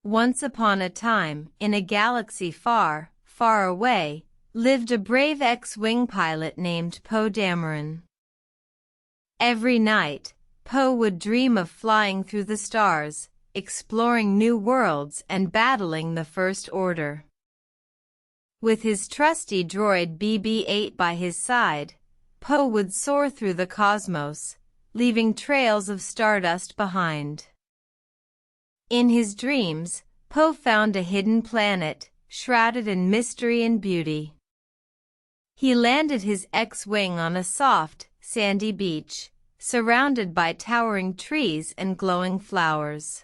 Once upon a time, in a galaxy far, far away, lived a brave X-wing pilot named Poe Dameron. Every night, Poe would dream of flying through the stars, exploring new worlds and battling the First Order. With his trusty droid BB-8 by his side, Poe would soar through the cosmos, leaving trails of stardust behind. In his dreams, Poe found a hidden planet, shrouded in mystery and beauty. He landed his X-wing on a soft, sandy beach, surrounded by towering trees and glowing flowers.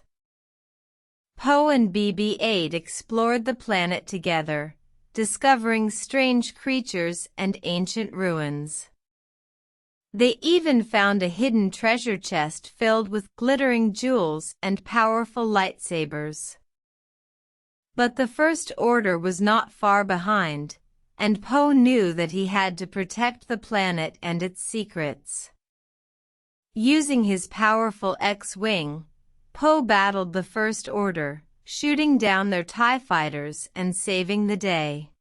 Poe and BB-8 explored the planet together, discovering strange creatures and ancient ruins. They even found a hidden treasure chest filled with glittering jewels and powerful lightsabers. But the First Order was not far behind, and Poe knew that he had to protect the planet and its secrets. Using his powerful X-wing, Poe battled the First Order, shooting down their TIE fighters and saving the day.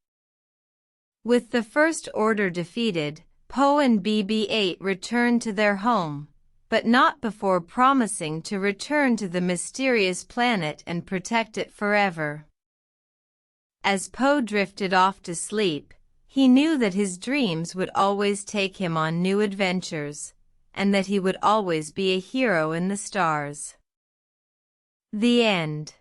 With the First Order defeated, Poe and BB-8 returned to their home, but not before promising to return to the mysterious planet and protect it forever. As Poe drifted off to sleep, he knew that his dreams would always take him on new adventures, and that he would always be a hero in the stars. The end.